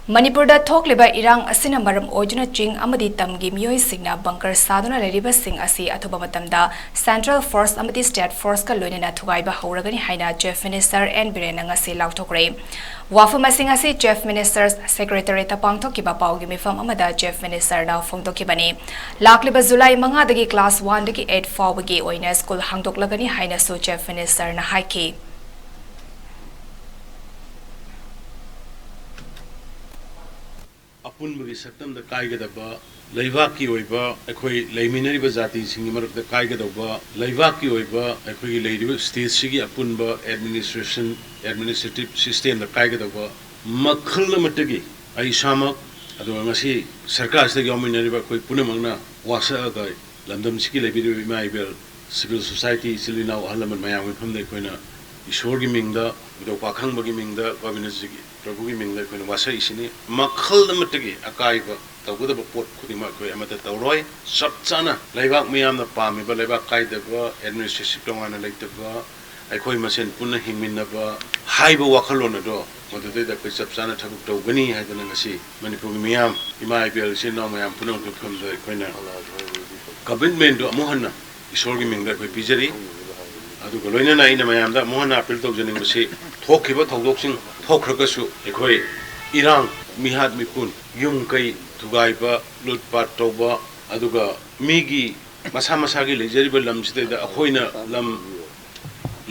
Manipurda thokliba irang asina maram ojuna Ching Amadi Tamgi miyoi singna bunker saduna leriba sing asi Athuba Matamda Central Force Amadi State Force ka loinena Louthokpa Houragani Haina Chief Minister and BIREN ngasi Laothokkhre wafama sing asi Chief Minister's Secretary tapangthokiba paugi mifam amada Chief Minister na phongtokibani lakliba July 5 dagi class 1 dagi 8 fawagi oina school hangdoklagani haina so Chief Minister na haiki Apun bagi saktam da kai ga daba laibak ki oiba akhoi laiminari ba jati singi marak da kai ga daba laibak ki oiba akhoi leiriba state sigi apun ba administrative system da kai ga daba makhal matagi ai sama adu ngasi sarkar se gaminari ba khoi punamangna wasa ga landam sigi leibiri mai bel civil society silina halaman mayam pham dei koina ishor gi mingda do pakhang bagi mingda governor sigi Prabhu ki mingla ko wasa isini makhal namatagi akai ba tawda ba pot khudima ko amata tawroi sab chana laibak miyam na pami ba laibak kai da ba administrative tongana laita ba aikoi masen punna hingminna ba haiba wakhalona do modde da ko sab chana thabuk tawgani haidana ngasi manipur ki miyam imai bel sin no mayam punang ko kham da koina commitment do mohanna isor ki mingla ko bijari adu ko loina na ina mayam da mohanna appeal tawjani ngasi thokhiba thawdoksing Thokhrakasu ekhoi irang mihat mipun yung kai thugaiba lutpat toba aduga migi masa masa gi lejariba lamside da akhoina lam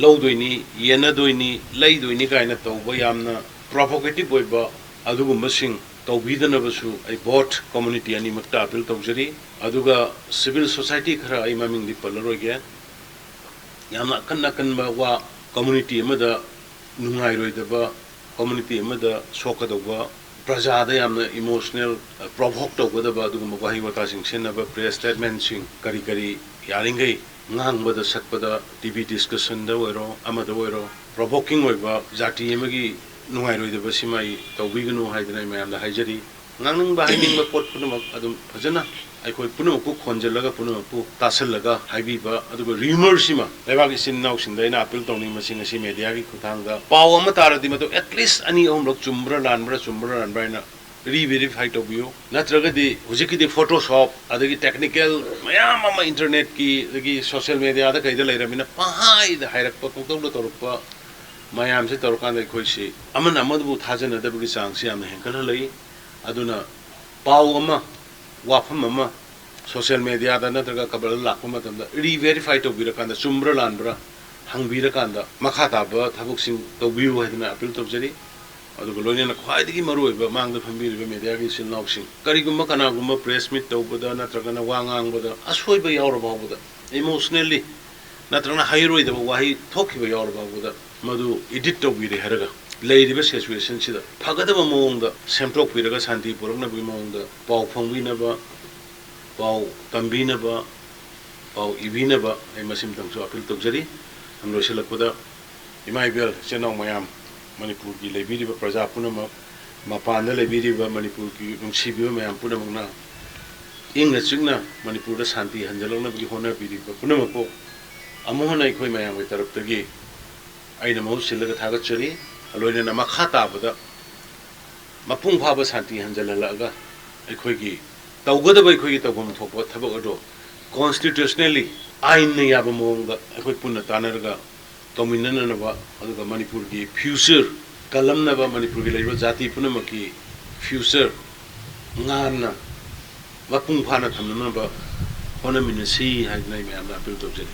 lawdoini yenadoini leidoini kaina toba yamna provocative boiba adugu masing tawbidana basu ai bot community ani makta appeal tawjari aduga civil society khara ai maming di palaroge yamna kanba wa community amada nungai roidaba community amada sokadaba prajada yamna emotional provoke tawgadaba aduguma wahi wata sing senaba press statement sing kari kari yaringai ngangbada sakpada tv discussion da wero amada wero provoking oiba jati amagi nungai roidaba simai tawbiganu haidana mayamda haijari nganung ba haining ba pot punamak adum phajana aikoi punamakku khonjalaga punamakku tasalaga haibiba aduga rumor sima lebagi sin naw sindaina appeal tawni masing asi media gi khutangda paw ama taradi mato at least ani om lok chumbra lanbra na re-verify tawbiyo natraga di hujiki di photoshop adagi technical mayam ama internet ki adagi social media da kaida leiramina pahai da hairakpa pungtawda torukpa mayam se torukanda khoi si aman amadu thajana da bugi sang si amna henkala lei aduna paw ama wafam ama social media da natraga kabal lakpa matamda re-verify tawbira kanda chumbra lanbra hangbira kanda makhata ba thabuk sing tawbiyo haidina appeal tawjari aduga loina na khwaidigi maruiba mangda phambiriba media gi sinnausing karigumma kanagumma press meet tawbada natraga na wangangbada asoiba yaurabawda emotionally natraga na hairoi da wahi thokiba yaurabawda madu edit tawbire haraga leiriba situation sida phagadaba mongda semtok piraga santi purakna bi mongda paw phongbinaba paw tambinaba paw ibinaba ai masim tangso appeal tawjari amro silakpada imaibel chenong mayam manipur ki lebiri ba praja punama mapanda lebiri ba manipur ki nungsibi mayam punamna ingna chingna manipur da santi hanjalongna bi hona biri ba punama ko amohna ikoi mayam bi tarap tagi aina mau silaga thaga chari aloina na makhata bada mapung pha ba santi hanjalalaga ikoi ki tawgada ba ikoi ki tawgam thokwa thabak ado constitutionally ain ne yaba mongda ikoi punna tanarga Dominana naba aduga manipur ki future kalam naba manipur ki laiba jati punama ki future ngana mapung phana thamna naba hona minasi haidnai mayamna appeal tawjari